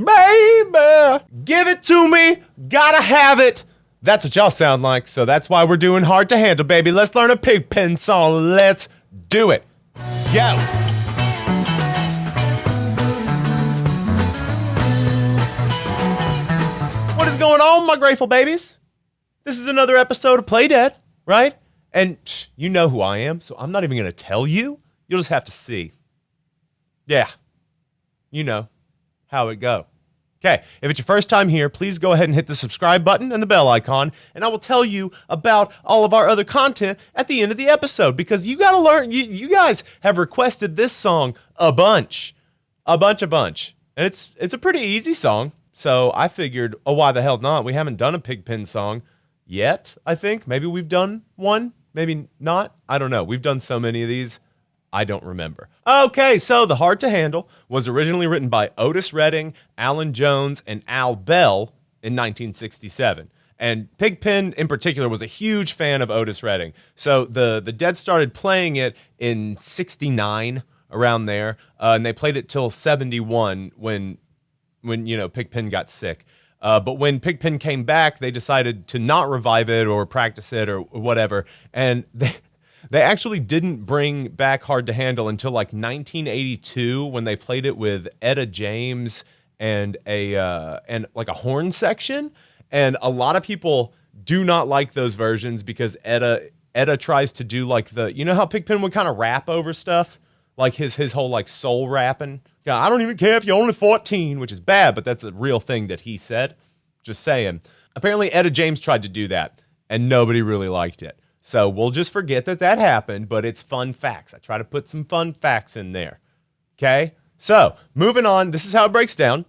Baby, give it to me, gotta have it. That's what y'all sound like, so that's why we're doing Hard to Handle, baby. Let's learn a Pigpen song. Let's do it. Yo. What is going on, my grateful babies? This is another episode of Play Dead, right? And you know who I am, so I'm not even going to tell you. You'll just have to see. Yeah, you know how it go. Okay, if it's your first time here, please go ahead and hit the subscribe button and the bell icon, and I will tell you about all of our other content at the end of the episode, because you got to learn. You guys have requested this song a bunch. And it's a pretty easy song, so I figured, oh, why the hell not? We haven't done a Pigpen song yet, I think. Maybe we've done one, maybe not. I don't know. We've done so many of these, I don't remember. Okay, so the Hard to Handle was originally written by Otis Redding, Alan Jones, and Al Bell in 1967. And Pigpen, in particular, was a huge fan of Otis Redding. So the Dead started playing it in 69, around there, and they played it till 71 when Pigpen got sick. But when Pigpen came back, they decided to not revive it or practice it or whatever, and they actually didn't bring back Hard to Handle until like 1982 when they played it with Etta James and like a horn section. And a lot of people do not like those versions because Etta tries to do like you know how Pigpen would kind of rap over stuff, like his whole like soul rapping. Yeah, I don't even care if you're only 14, which is bad, but that's a real thing that he said. Just saying. Apparently Etta James tried to do that and nobody really liked it. So we'll just forget that happened, but it's fun facts. I try to put some fun facts in there. Okay? So, moving on. This is how it breaks down,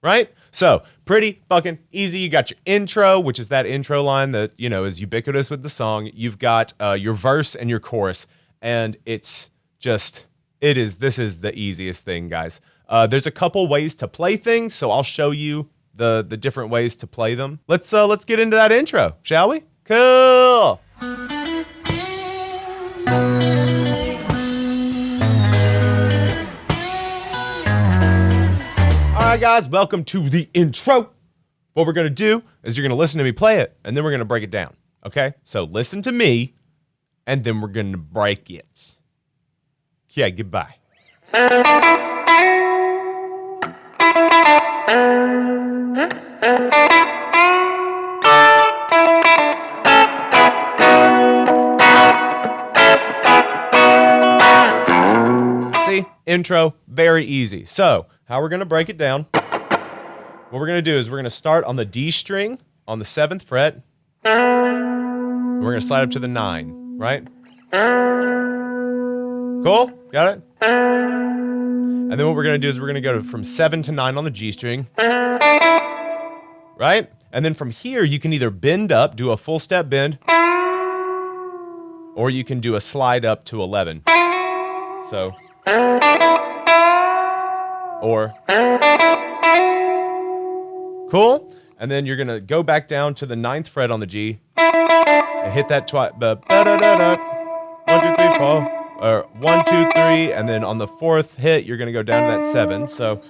right? So, pretty fucking easy. You got your intro, which is that intro line that, is ubiquitous with the song. You've got your verse and your chorus, and this is the easiest thing, guys. There's a couple ways to play things, so I'll show you the different ways to play them. Let's get into that intro, shall we? Cool. All right, guys, welcome to the intro. What we're going to do is you're going to listen to me play it, and then we're going to break it down, okay? So listen to me, and then we're going to break it. Okay, goodbye. See, intro, very easy. So, how we're going to break it down, what we're going to do is we're going to start on the D string on the 7th fret. And we're going to slide up to the 9, right? Cool? Got it? And then what we're going to do is we're going to go from 7 to 9 on the G string. Right? And then from here, you can either bend up, do a full step bend, or you can do a slide up to 11. So, or, cool? And then you're going to go back down to the 9th fret on the G and hit that twice. 1, 2, 3, 4. Or 1, 2, 3, and then on the 4th hit, you're going to go down to that 7. So,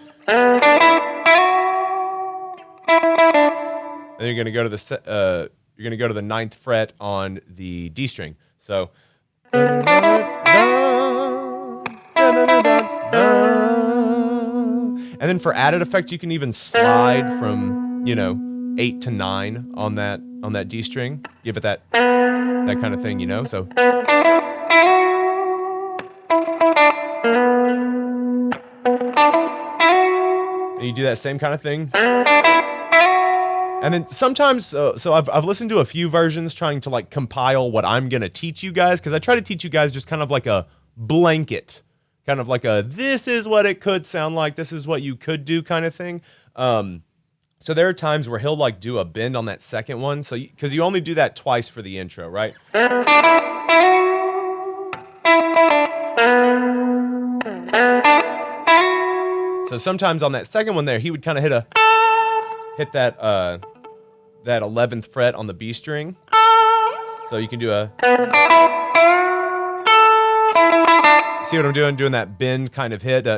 then you're going to go to the 9th fret on the D string. So, and then for added effect, you can even slide from 8 to 9 on that D string. Give it that kind of thing, So. And you do that same kind of thing. And then sometimes, so I've listened to a few versions trying to like compile what I'm going to teach you guys, because I try to teach you guys just kind of like a blanket, kind of like this is what it could sound like, this is what you could do kind of thing. So there are times where he'll like do a bend on that second one, so because you only do that twice for the intro, right? So sometimes on that second one there, he would kind of hit that 11th fret on the B string. So you can do see what I'm doing? Doing that bend kind of hit.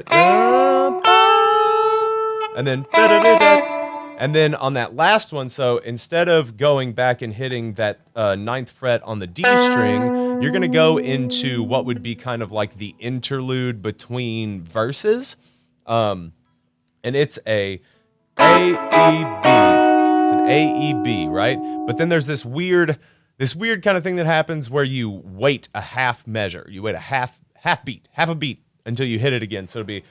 and then da-da-da-da. And then on that last one, so instead of going back and hitting that 9th fret on the D string, you're going to go into what would be kind of like the interlude between verses. And it's a A-E-B. It's an A-E-B, right? But then there's this weird kind of thing that happens where you wait a half measure. You wait a half a beat until you hit it again. So it'll be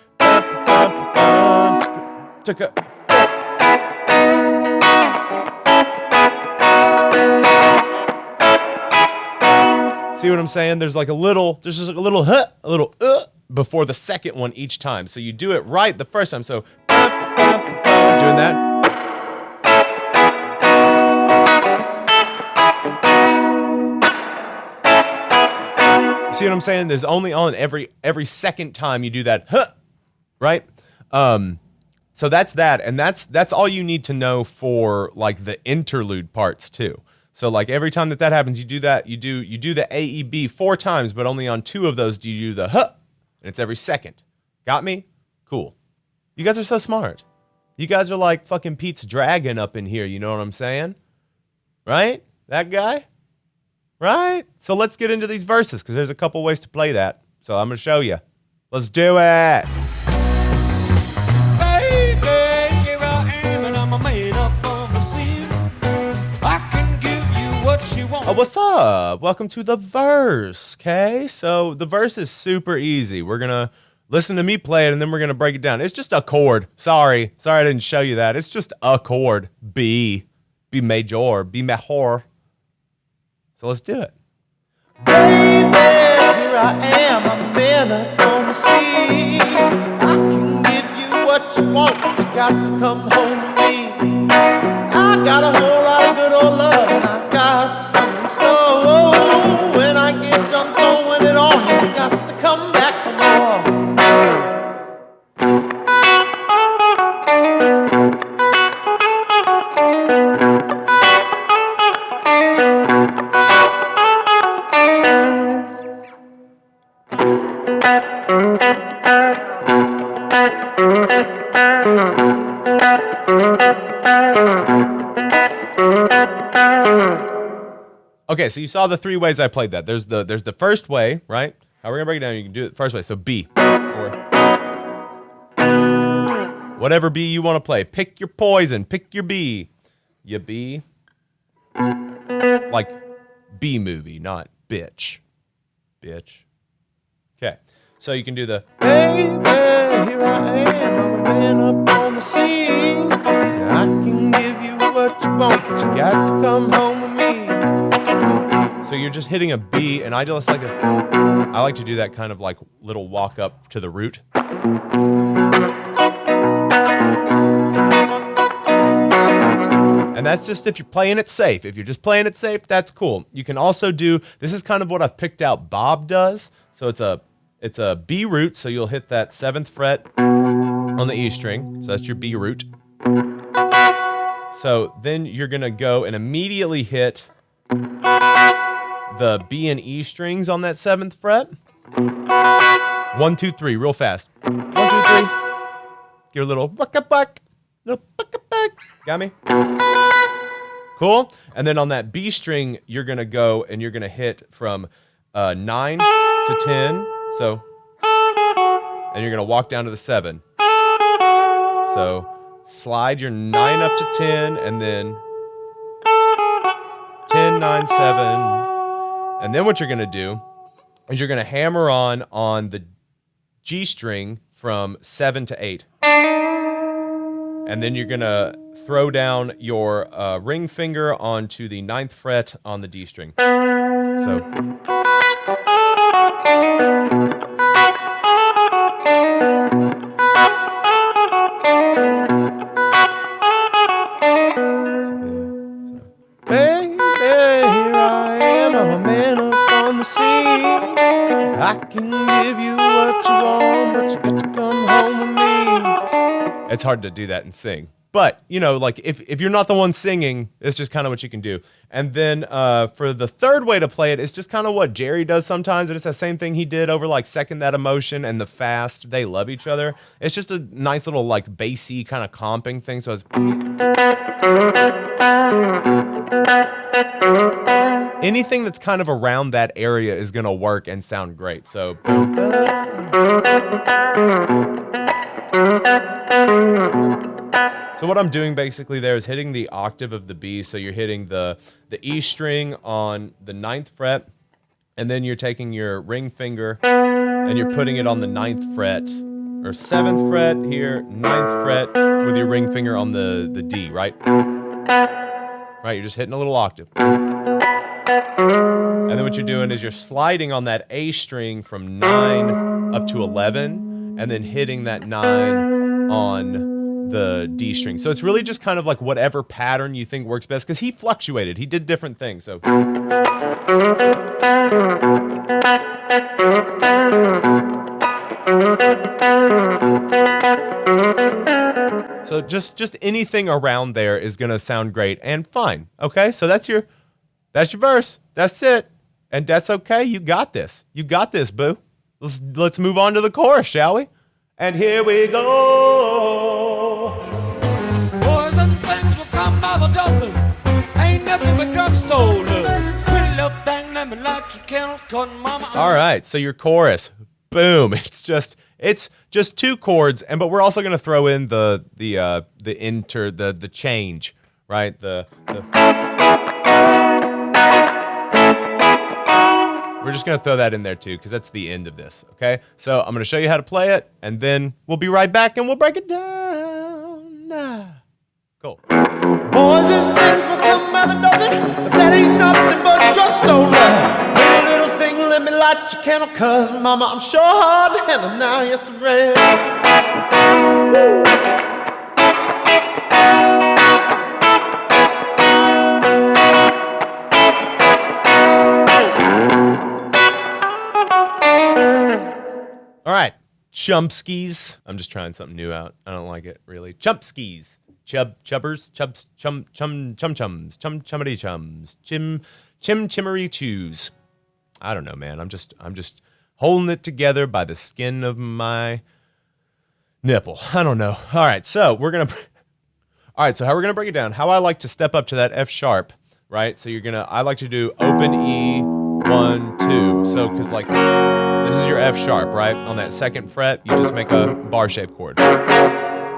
see what I'm saying? There's just like a little before the second one each time. So you do it right the first time. So doing that. See what I'm saying? There's only on every second time you do that, right? So that's that, and that's all you need to know for like the interlude parts too. So like every time that happens, you do that. You do the AEB 4 times, but only on 2 of those do you do the and it's every second. Got me? Cool. You guys are so smart. You guys are like fucking Pete's Dragon up in here. You know what I'm saying? Right? That guy? Right? So let's get into these verses because there's a couple ways to play that. So I'm going to show you. Let's do it. Baby, here I am and I'm a man up on the scene. I can give you what you want. What's up? Welcome to the verse, okay? So the verse is super easy. We're going to listen to me play it and then we're going to break it down. It's just a chord. Sorry I didn't show you that. It's just a chord. B major, B major. So let's do it. Baby, here I am, I'm man up on the scene. I can give you what you want, but you got to come home to me. I got a whole lot of good old love, and I got some in store. When I get done throwing it on you, you got to come back for more. Okay, so you saw the 3 ways I played that. There's the first way, right? How we're gonna break it down, you can do it the first way. So B, or whatever B you want to play. Pick your poison, pick your B. You B, like B movie, not bitch. Bitch. Okay, so you can do the baby, here I am, I'm a man up on the scene. Yeah, I can give you what you want, but you got to come home with me. So you're just hitting a B, and I like to do that kind of like little walk up to the root. And that's just if you're playing it safe. If you're just playing it safe, that's cool. You can also do, this is kind of what I've picked out Bob does. So it's a B root, so you'll hit that 7th fret on the E string. So that's your B root. So then you're going to go and immediately hit the B and E strings on that 7th fret. 1, 2, 3, real fast. 1, 2, 3. Get a little buck. Little buck. Got me? Cool. And then on that B string, you're gonna go and you're gonna hit from 9 to 10. So, and you're gonna walk down to the 7. So slide your 9 up to 10, and then 10, 9, 7. And then what you're going to do is you're going to hammer on the G string from 7 to 8. And then you're going to throw down your ring finger onto the 9th fret on the D string. So. I can give you what you want, but you got to come home with me. It's hard to do that and sing. But, you know, like if you're not the one singing, it's just kind of what you can do. And then for the third way to play it, it's just kind of what Jerry does sometimes. And it's the same thing he did over like Second That Emotion and The Fast. They love each other. It's just a nice little like bassy kind of comping thing. So it's... anything that's kind of around that area is going to work and sound great. So... so what I'm doing basically there is hitting the octave of the B. So you're hitting the E string on the 9th fret, and then you're taking your ring finger and you're putting it on the 9th fret, or 7th fret here, 9th fret with your ring finger on the D, right? Right, you're just hitting a little octave. And then what you're doing is you're sliding on that A string from 9 up to 11, and then hitting that 9 on the D string. So it's really just kind of like whatever pattern you think works best, because he fluctuated. He did different things. So just anything around there is gonna sound great and fine. Okay, so that's your verse. That's it, and that's okay. You got this. You got this, boo. Let's move on to the chorus, shall we? And here we go. Boys and things will come by the dozen. Ain't nothing but drugstore love. Pretty little thing, let me like your kennel, cutting mama. All right, so your chorus, boom. It's just 2 chords, but we're also gonna throw in the change, right? We're just going to throw that in there too, because that's the end of this, okay? So I'm going to show you how to play it, and then we'll be right back and we'll break it down. Cool. Boys and things will come by the dozen, but that ain't nothing but drugstore love. Pretty little thing, let me light your candle, cause mama, I'm sure hard to handle now, yes I am. All right, Chumpskis. I'm just trying something new out. I don't like it, really. Chumpskis. Chubbers, chums, chum-chums, chum-chummity chums, chimmery chews. I don't know, man. I'm just holding it together by the skin of my nipple. I don't know. All right, so how we're gonna break it down? How I like to step up to that F sharp, right? So I like to do open E, 1, 2. So, because like, this is your F sharp, right? On that 2nd fret, you just make a bar-shaped chord.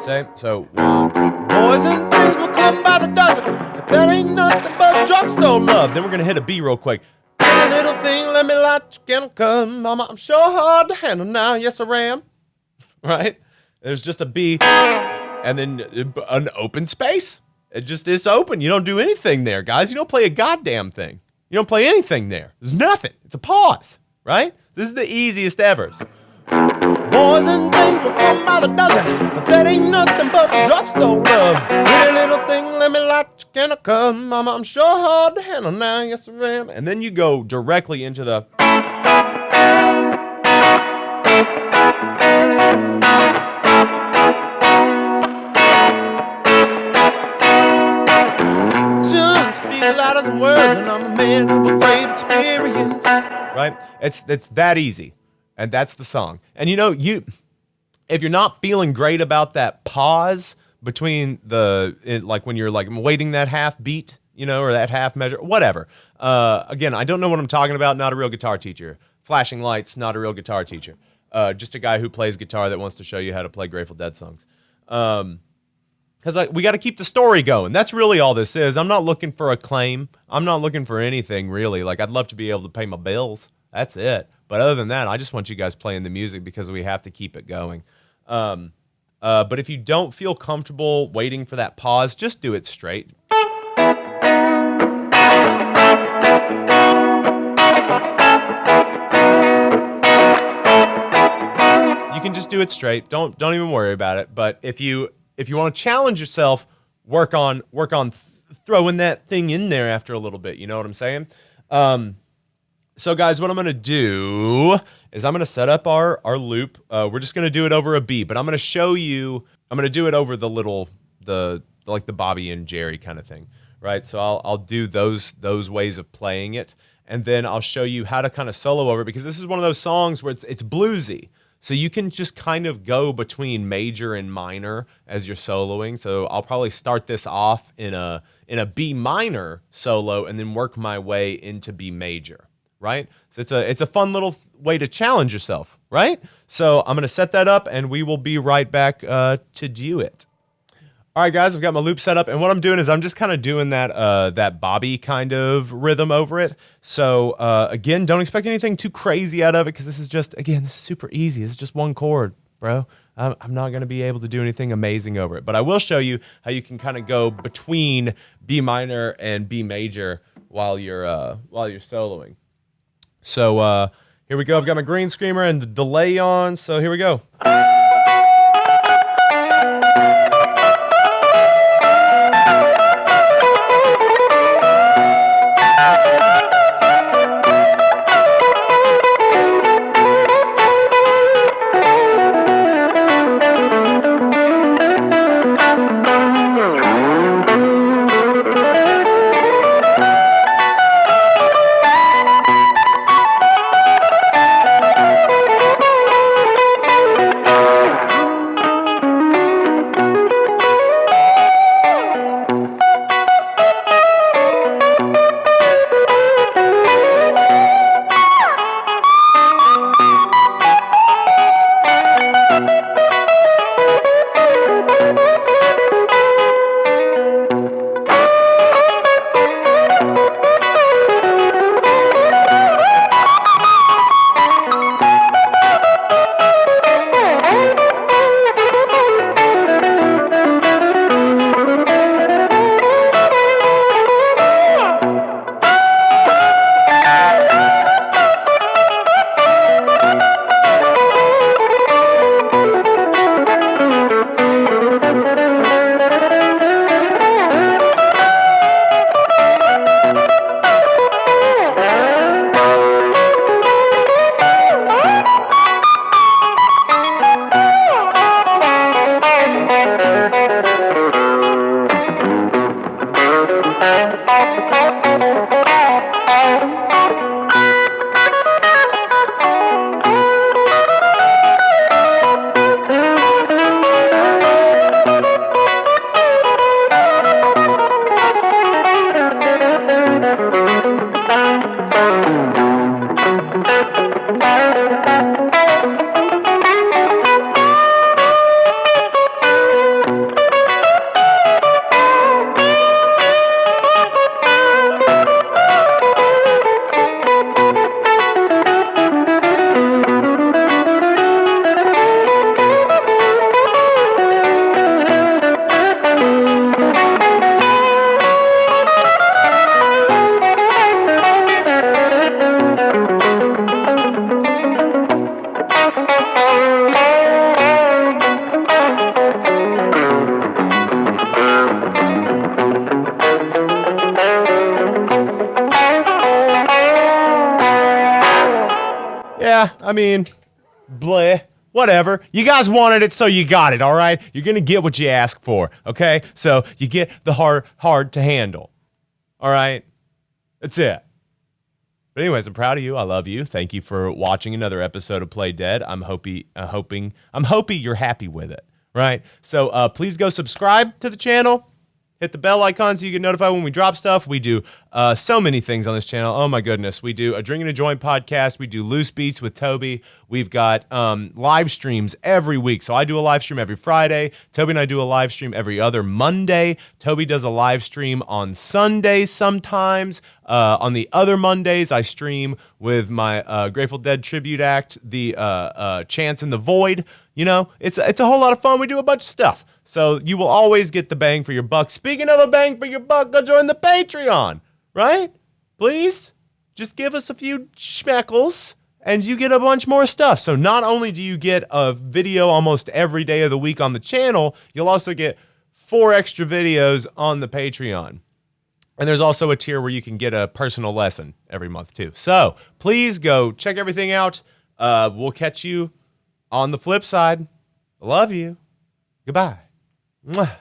Say, so 1. Boys and things will come by the dozen, but that ain't nothing but drugstore love. Then we're gonna hit a B real quick. Pretty little thing, let me light your candle, come, mama, I'm sure hard to handle now, yes I am. Right? There's just a B, and then an open space. It's open. You don't do anything there, guys. You don't play a goddamn thing. You don't play anything there. There's nothing. It's a pause, right? This is the easiest ever. So, boys and things will come by the dozen, but that ain't nothing but drugstore love. Pretty little thing, let me light your candle, come, mama, I'm sure hard to handle now, yes I am. And then you go directly into the... just speak louder than words, and I'm a man of a great experience. Right? It's that easy. And that's the song. And if you're not feeling great about that pause between like when you're like waiting that half beat, or that half measure, whatever. Again, I don't know what I'm talking about. Not a real guitar teacher. Flashing lights, not a real guitar teacher. Just a guy who plays guitar that wants to show you how to play Grateful Dead songs. Because we got to keep the story going. That's really all this is. I'm not looking for acclaim. I'm not looking for anything, really. Like, I'd love to be able to pay my bills. That's it. But other than that, I just want you guys playing the music because we have to keep it going. But if you don't feel comfortable waiting for that pause, just do it straight. You can just do it straight. Don't even worry about it. But if you want to challenge yourself, work on throwing that thing in there after a little bit. You know what I'm saying? So guys, what I'm going to do is I'm going to set up our loop. We're just going to do it over a B, but I'm going to show you, I'm going to do it over the little like the Bobby and Jerry kind of thing, right? So I'll do those ways of playing it, and then I'll show you how to kind of solo over it, because this is one of those songs where it's bluesy. So you can just kind of go between major and minor as you're soloing. So I'll probably start this off in a B minor solo and then work my way into B major, right? So it's a fun little way to challenge yourself, right? So I'm going to set that up, and we will be right back to do it. All right, guys, I've got my loop set up, and what I'm doing is I'm just kind of doing that Bobby kind of rhythm over it. So, again, don't expect anything too crazy out of it, because this is just, again, this is super easy. It's just one chord, bro. I'm not going to be able to do anything amazing over it, but I will show you how you can kind of go between B minor and B major while you're soloing. So, here we go. I've got my green screamer and the delay on, so here we go. Yeah, I mean, bleh, whatever. You guys wanted it, so you got it, all right? You're going to get what you ask for, okay? So you get the hard to handle, all right? That's it. But anyways, I'm proud of you. I love you. Thank you for watching another episode of Play Dead. I'm hoping you're happy with it, right? So please go subscribe to the channel. Hit the bell icon so you get notified when we drop stuff. We do so many things on this channel. Oh my goodness. We do a Drink and a Joint podcast. We do Loose Beats with Toby. We've got live streams every week. So I do a live stream every Friday. Toby and I do a live stream every other Monday. Toby does a live stream on Sundays sometimes. On the other Mondays, I stream with my Grateful Dead tribute act, the Chance in the Void. You know, it's a whole lot of fun. We do a bunch of stuff. So you will always get the bang for your buck. Speaking of a bang for your buck, go join the Patreon, right? Please, just give us a few schmeckles and you get a bunch more stuff. So not only do you get a video almost every day of the week on the channel, you'll also get 4 extra videos on the Patreon. And there's also a tier where you can get a personal lesson every month too. So please go check everything out. We'll catch you on the flip side. I love you. Goodbye. Mwah.